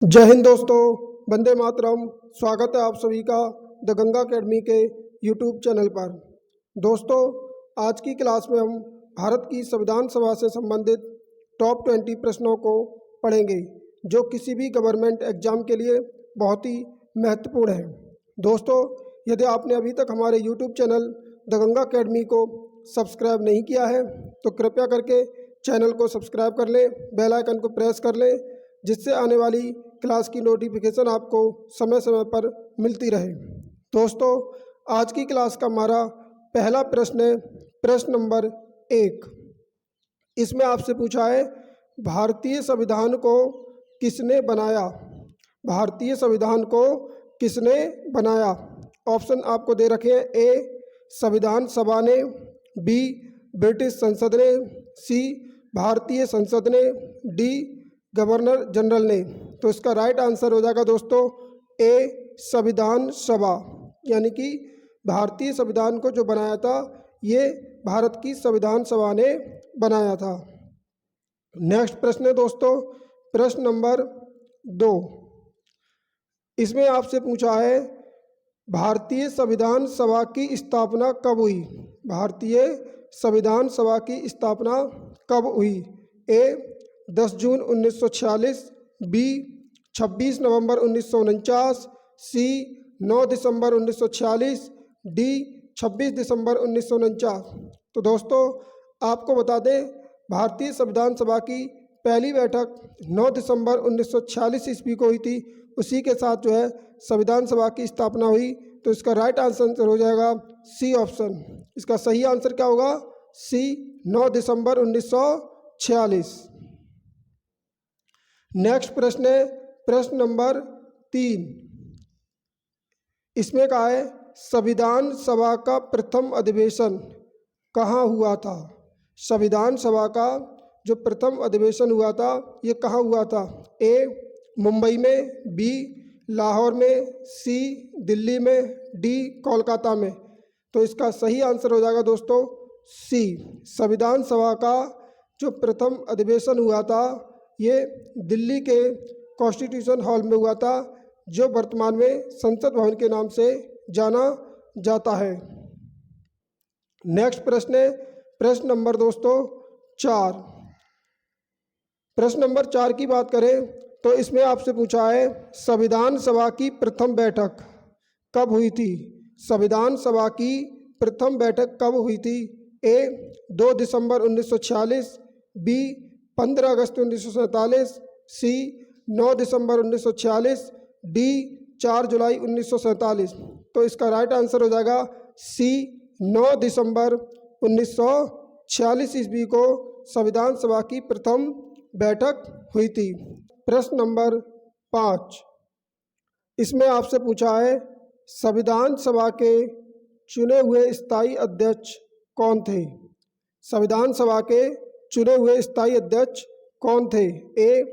जय हिंद दोस्तों, वंदे मातरम। स्वागत है आप सभी का द गंगा अकेडमी के यूट्यूब चैनल पर। दोस्तों, आज की क्लास में हम भारत की संविधान सभा से संबंधित टॉप 20 प्रश्नों को पढ़ेंगे जो किसी भी गवर्नमेंट एग्जाम के लिए बहुत ही महत्वपूर्ण है। दोस्तों, यदि आपने अभी तक हमारे YouTube channel the Ganga academy को सब्सक्राइब नहीं किया है तो कृपया करके चैनल को सब्सक्राइब कर लें, बेल आइकन को प्रेस कर लें, जिससे आने वाली क्लास की नोटिफिकेशन आपको समय समय पर मिलती रहे। दोस्तों, आज की क्लास का हमारा पहला प्रश्न है प्रश्न नंबर 1। इसमें आपसे पूछा है, भारतीय संविधान को किसने बनाया? भारतीय संविधान को किसने बनाया? ऑप्शन आपको दे रखे हैं। ए, संविधान सभा ने, बी, ब्रिटिश संसद ने, सी, भारतीय संसद ने, डी, गवर्नर जनरल ने। तो इसका राइट आंसर हो जाएगा दोस्तों ए, संविधान सभा। यानी कि भारतीय संविधान को जो बनाया था ये भारत की संविधान सभा ने बनाया था। नेक्स्ट प्रश्न है दोस्तों प्रश्न नंबर 2। इसमें आपसे पूछा है, भारतीय संविधान सभा की स्थापना कब हुई? भारतीय संविधान सभा की स्थापना कब हुई? ए, 10 जून 1946, बी, 26 नवंबर 1949, सी, 9 दिसंबर 1946, डी, 26 दिसंबर 1949। तो दोस्तों, आपको बता दें, भारतीय संविधान सभा की पहली बैठक 9 दिसंबर 1946 ईस्वी को हुई थी। उसी के साथ जो है संविधान सभा की स्थापना हुई। तो इसका राइट आंसर हो जाएगा सी ऑप्शन। इसका सही आंसर क्या होगा? सी, 9 दिसंबर 1946। नेक्स्ट प्रश्न है प्रश्न नंबर 3। इसमें कहा है, संविधान सभा का प्रथम अधिवेशन कहाँ हुआ था? संविधान सभा का जो प्रथम अधिवेशन हुआ था ये कहाँ हुआ था? ए, मुंबई में, बी, लाहौर में, सी, दिल्ली में, डी, कोलकाता में। तो इसका सही आंसर हो जाएगा दोस्तों सी, संविधान सभा का जो प्रथम अधिवेशन हुआ था ये दिल्ली के कॉन्स्टिट्यूशन हॉल में हुआ था, जो वर्तमान में संसद भवन के नाम से जाना जाता है। नेक्स्ट प्रश्न है प्रश्न नंबर दोस्तों 4। प्रश्न नंबर 4 की बात करें तो इसमें आपसे पूछा है, संविधान सभा की प्रथम बैठक कब हुई थी? संविधान सभा की प्रथम बैठक कब हुई थी? ए, 2 दिसंबर 1946, बी, 15 अगस्त 1947, सी, 9 दिसंबर 1946, डी, 4 जुलाई 1947। तो इसका राइट आंसर हो जाएगा सी, 9 दिसंबर 1946 ईस्वी को संविधान सभा की प्रथम बैठक हुई थी। प्रश्न नंबर 5। इसमें आपसे पूछा है, संविधान सभा के चुने हुए स्थायी अध्यक्ष कौन थे? संविधान सभा के चुने हुए स्थायी अध्यक्ष कौन थे? ए,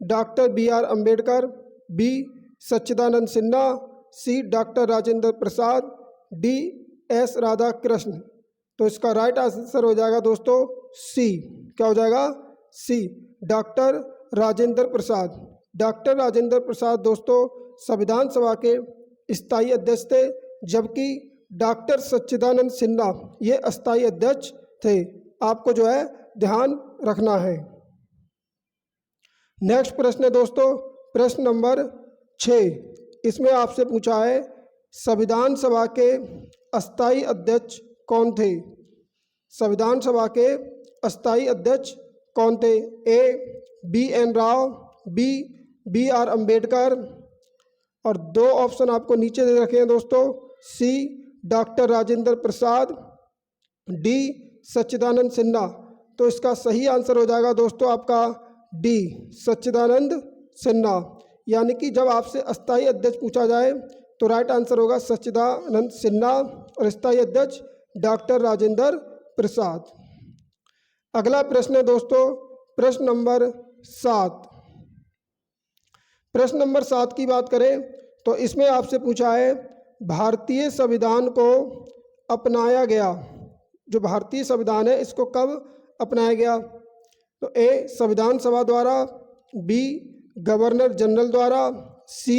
डॉक्टर बी.आर. अम्बेडकर, बी, सच्चिदानंद सिन्हा, सी, doctor Rajendra Prasad, D, S. Radhakrishna. तो इसका राइट आंसर हो जाएगा दोस्तों सी। क्या हो जाएगा? सी, डॉक्टर राजेंद्र प्रसाद। डॉक्टर राजेंद्र प्रसाद दोस्तों संविधान सभा के स्थायी अध्यक्ष थे, जबकि डॉक्टर सच्चिदानंद सिन्हा ये अस्थायी अध्यक्ष थे। आपको जो है ध्यान रखना है। नेक्स्ट प्रश्न है दोस्तों प्रश्न नंबर 6। इसमें आपसे पूछा है, संविधान सभा के अस्थायी अध्यक्ष कौन थे? संविधान सभा के अस्थायी अध्यक्ष कौन थे? A, BN. Rao, B, BR. Ambedkar, और 2 ऑप्शन आपको नीचे दे रखे हैं दोस्तों, C, doctor Rajendra Prasad, D, Sachchidanand Sinha. तो इसका सही आंसर हो जाएगा दोस्तों आपका डी, सच्चिदानंद सिन्हा। यानी कि जब आपसे अस्थायी अध्यक्ष पूछा जाए तो राइट आंसर होगा सच्चिदानंद सिन्हा और स्थायी अध्यक्ष डॉक्टर राजेंद्र प्रसाद। अगला प्रश्न है दोस्तों प्रश्न नंबर 7। प्रश्न नंबर 7 की बात करें तो इसमें आपसे पूछा है, भारतीय संविधान को अपनाया गया, जो भारतीय संविधान है इसको कब अपनाया गया? तो ए, संविधान सभा द्वारा, बी, गवर्नर जनरल द्वारा, सी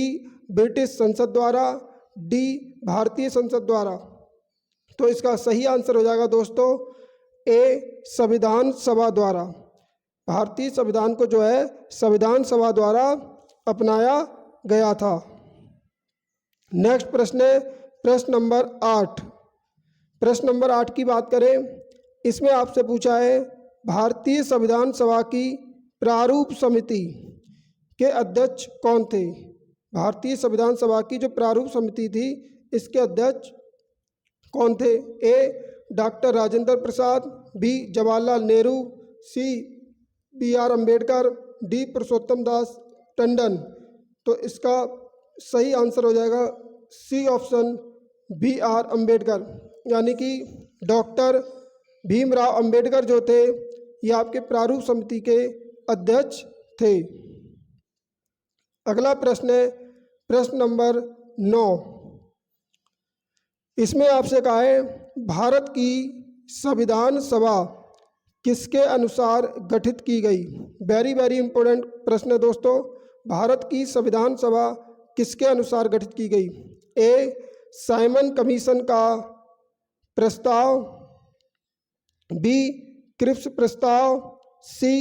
ब्रिटिश संसद द्वारा, डी भारतीय संसद द्वारा। तो इसका सही आंसर हो जाएगा दोस्तों ए संविधान सभा द्वारा। भारतीय संविधान को जो है संविधान सभा द्वारा अपनाया गया था। नेक्स्ट प्रश्न है प्रश्न नंबर 8। प्रश्न नंबर 8 की बात करें, इसमें आपसे पूछा है भारतीय संविधान सभा की प्रारूप समिति के अध्यक्ष कौन थे। भारतीय संविधान सभा की जो प्रारूप समिति थी इसके अध्यक्ष कौन थे। ए डॉक्टर राजेंद्र प्रसाद, बी जवाहरलाल नेहरू, सी बी.आर. अम्बेडकर, डी पुरुषोत्तम दास टंडन। तो इसका सही आंसर हो जाएगा सी ऑप्शन बी.आर. अम्बेडकर, यानी कि डॉक्टर भीमराव अंबेडकर जो थे ये आपके प्रारूप समिति के अध्यक्ष थे। अगला प्रश्न है प्रश्न नंबर 9। इसमें आपसे कहा है भारत की संविधान सभा किसके अनुसार गठित की गई। वेरी वेरी इंपॉर्टेंट प्रश्न है दोस्तों। भारत की संविधान सभा किसके अनुसार गठित की गई। ए साइमन कमीशन का प्रस्ताव, बी क्रिप्स प्रस्ताव, सी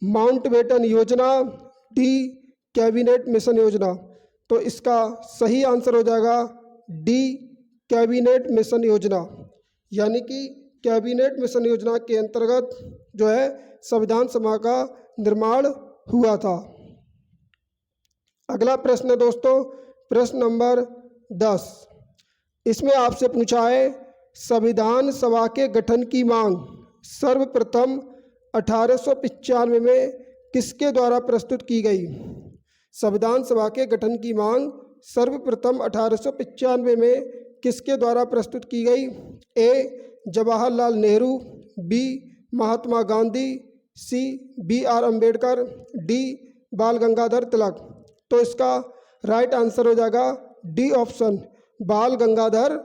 माउंटबेटन योजना, डी कैबिनेट मिशन योजना। तो इसका सही आंसर हो जाएगा डी कैबिनेट मिशन योजना, यानी कि कैबिनेट मिशन योजना के अंतर्गत जो है संविधान सभा का निर्माण हुआ था। अगला प्रश्न है दोस्तों प्रश्न नंबर 10। इसमें आपसे पूछा है संविधान सभा के गठन की मांग सर्वप्रथम 1895 में किसके द्वारा प्रस्तुत की गई। संविधान सभा के गठन की मांग सर्वप्रथम 1895 में किसके द्वारा प्रस्तुत की गई। ए जवाहरलाल नेहरू, बी महात्मा गांधी, सी बी.आर. अम्बेडकर, डी बाल गंगाधर तिलक। तो इसका राइट आंसर हो जाएगा डी ऑप्शन बाल गंगाधर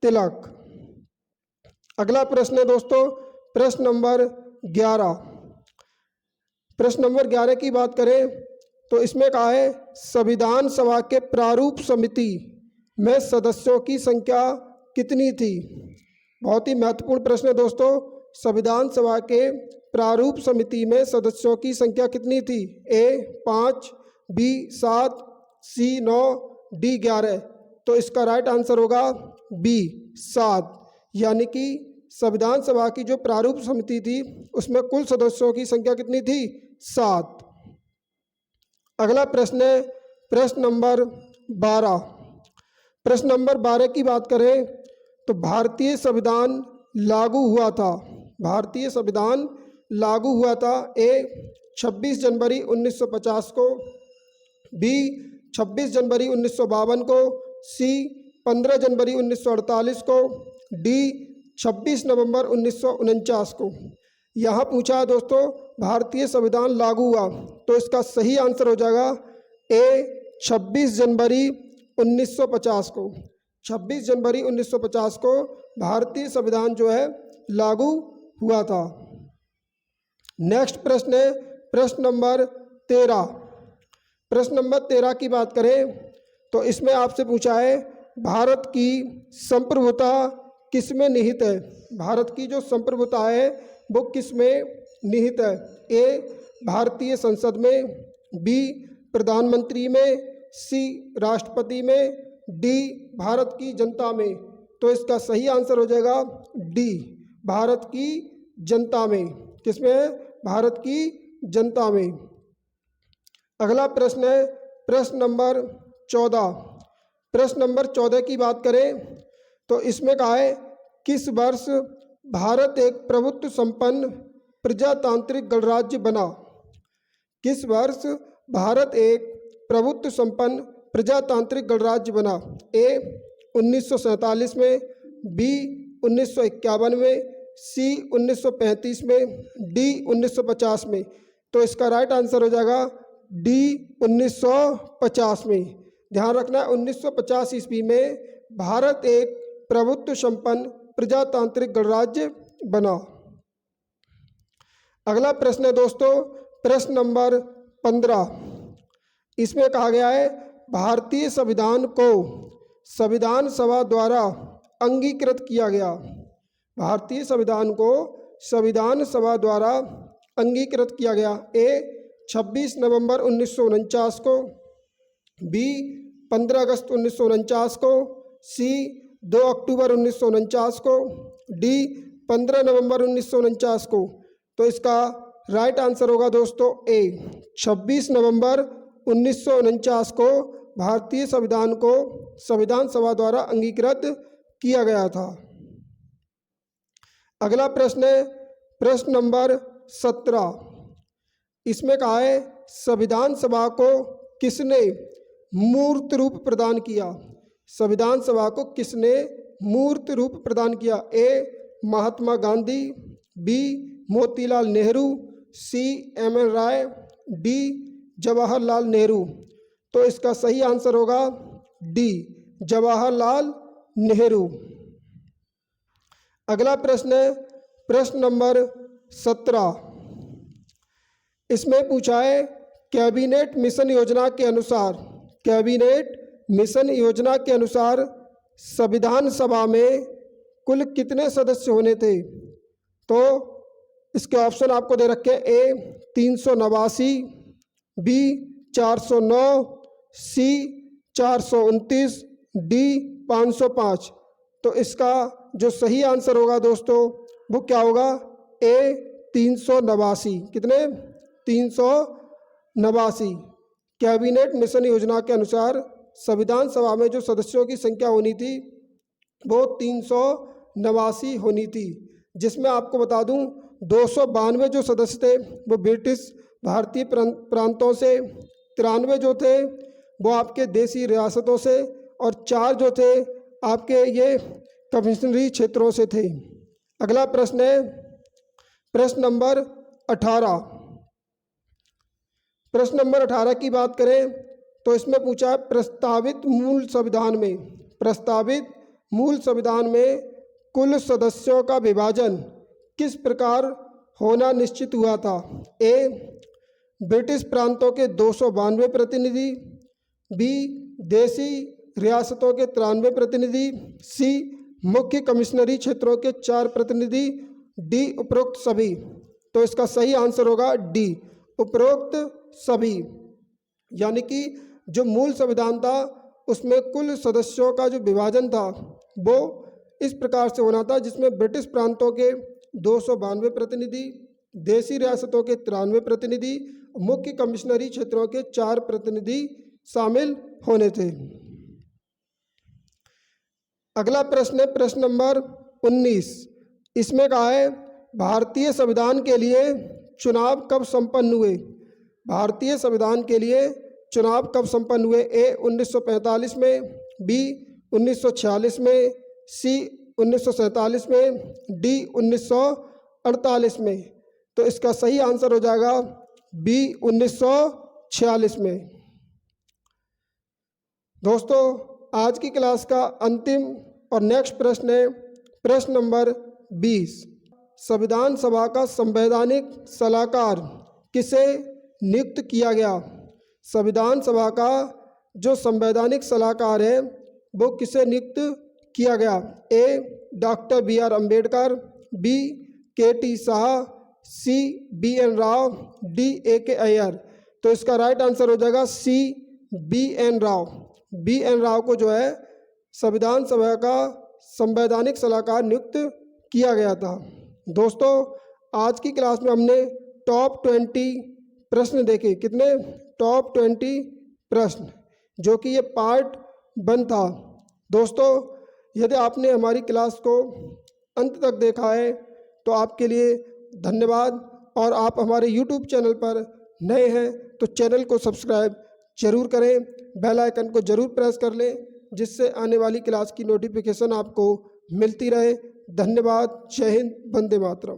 तिलक। अगला प्रश्न है दोस्तों प्रश्न नंबर 11। प्रश्न नंबर 11 की बात करें तो इसमें कहा है संविधान सभा के प्रारूप समिति में सदस्यों की संख्या कितनी थी। बहुत ही महत्वपूर्ण प्रश्न है दोस्तों। संविधान सभा के प्रारूप समिति में सदस्यों की संख्या कितनी थी। ए 5, बी 7, सी 9, डी 11। तो इसका राइट आंसर होगा बी 7, यानी कि संविधान सभा की जो प्रारूप समिति थी उसमें कुल सदस्यों की संख्या कितनी थी 7। अगला प्रश्न है प्रश्न नंबर 12। प्रश्न नंबर 12 की बात करें तो भारतीय संविधान लागू हुआ था। भारतीय संविधान लागू हुआ था ए 26 जनवरी 1950 को, बी 26 जनवरी 1952 को, सी 15 जनवरी 1948 को, डी 26 नवंबर 1949 को। यहाँ पूछा है दोस्तों भारतीय संविधान लागू हुआ, तो इसका सही आंसर हो जाएगा ए 26 जनवरी 1950 को। 26 जनवरी 1950 को भारतीय संविधान जो है लागू हुआ था। नेक्स्ट प्रश्न है प्रश्न नंबर 13। प्रश्न नंबर 13 की बात करें तो इसमें आपसे पूछा है भारत की संप्रभुता किसमें निहित है। भारत की जो संप्रभुता है वो किसमें निहित है। ए भारतीय संसद में, बी प्रधानमंत्री में, सी राष्ट्रपति में, डी भारत की जनता में। तो इसका सही आंसर हो जाएगा डी भारत की जनता में। किसमें है भारत की जनता में। अगला प्रश्न है प्रश्न नंबर 14। प्रश्न नंबर 14 की बात करें तो इसमें कहा है किस वर्ष भारत एक प्रभुत्व संपन्न प्रजातांत्रिक गणराज्य बना। किस वर्ष भारत एक प्रभुत्व संपन्न प्रजातांत्रिक गणराज्य बना। ए 1947 में, बी 1951 में, सी 1935 में, डी 1950 में। तो इसका राइट आंसर हो जाएगा डी 1950 में। ध्यान रखना 1950 ईस्वी में भारत एक प्रभुत्व संपन्न प्रजातांत्रिक गणराज्य बना। अगला प्रश्न है दोस्तों प्रश्न नंबर 15। इसमें कहा गया है भारतीय संविधान को संविधान सभा द्वारा अंगीकृत किया गया। भारतीय संविधान को संविधान सभा द्वारा अंगीकृत किया गया। ए 26 नवंबर 1949 को, बी 15 अगस्त 1949 को, सी 2 अक्टूबर 1949 को, डी 15 नवंबर 1949 को। तो इसका राइट आंसर होगा दोस्तों ए 26 नवंबर 1949 को भारतीय संविधान को संविधान सभा द्वारा अंगीकृत किया गया था। अगला प्रश्न है प्रश्न नंबर 17। इसमें कहा है संविधान सभा को किसने मूर्त रूप प्रदान किया। संविधान सभा को किसने मूर्त रूप प्रदान किया। ए महात्मा गांधी, बी मोतीलाल नेहरू, सी एम.एन. राय, डी जवाहरलाल नेहरू। तो इसका सही आंसर होगा डी जवाहरलाल नेहरू। अगला प्रश्न है प्रश्न नंबर 17। इसमें पूछा है कैबिनेट मिशन योजना के अनुसार, कैबिनेट मिशन योजना के अनुसार संविधान सभा में कुल कितने सदस्य होने थे। तो इसके ऑप्शन आपको दे रखे हैं। ए 389, बी 409, सी 429, डी 505। तो इसका जो सही आंसर होगा दोस्तों वो क्या होगा। ए 389। कितने 389। कैबिनेट मिशन योजना के अनुसार संविधान सभा में जो सदस्यों की संख्या होनी थी वो 389 होनी थी, जिसमें आपको बता दूं 292 जो सदस्य थे वो ब्रिटिश भारतीय प्रांतों से, 93 जो थे वो आपके देसी रियासतों से, और 4 जो थे आपके ये कमिश्नरी क्षेत्रों से थे। अगला प्रश्न है प्रश्न नंबर 18। प्रश्न नंबर 18 की बात करें तो इसमें पूछा है प्रस्तावित मूल संविधान में, प्रस्तावित मूल संविधान में कुल सदस्यों का विभाजन किस प्रकार होना निश्चित हुआ था। ए ब्रिटिश प्रांतों के 292 प्रतिनिधि, बी देसी रियासतों के 93 प्रतिनिधि, सी मुख्य कमिश्नरी क्षेत्रों के 4 प्रतिनिधि, डी उपरोक्त सभी। तो इसका सही आंसर होगा डी उपरोक्त सभी। यानी कि जो मूल संविधान था उसमें कुल सदस्यों का जो विभाजन था वो इस प्रकार से होना था, जिसमें ब्रिटिश प्रांतों के 292 प्रतिनिधि, देसी रियासतों के 93 प्रतिनिधि, मुख्य कमिश्नरी क्षेत्रों के 4 प्रतिनिधि शामिल होने थे। अगला प्रश्न है प्रश्न नंबर 19। इसमें कहा है भारतीय संविधान के लिए चुनाव कब संपन्न हुए। भारतीय संविधान के लिए चुनाव कब संपन्न हुए। ए 1945 में, बी 1946 में, सी 1947 में, डी 1948 में। तो इसका सही आंसर हो जाएगा बी 1946 में। दोस्तों आज की क्लास का अंतिम और नेक्स्ट प्रश्न है प्रश्न नंबर 20। संविधान सभा का संवैधानिक सलाहकार किसे नियुक्त किया गया। संविधान सभा का जो संवैधानिक सलाहकार है वो किसे नियुक्त किया गया। A doctor BR. Ambedkar, B KT. Shah, C BN. Rao, D AK. Iyer. तो इसका राइट आंसर हो जाएगा C BN. Rao. BN. Rao को जो है संविधान सभा का संवैधानिक सलाहकार नियुक्त किया गया था। दोस्तों आज की क्लास में हमने टॉप 20 प्रश्न देखे। कितने टॉप 20 प्रश्न, जो कि ये पार्ट 1 था। दोस्तों यदि आपने हमारी क्लास को अंत तक देखा है तो आपके लिए धन्यवाद, और आप हमारे YouTube चैनल पर नए हैं तो चैनल को सब्सक्राइब जरूर करें, बेल आइकन को जरूर प्रेस कर लें, जिससे आने वाली क्लास की नोटिफिकेशन आपको मिलती रहे। धन्यवाद। जय हिंद। वंदे मातरम।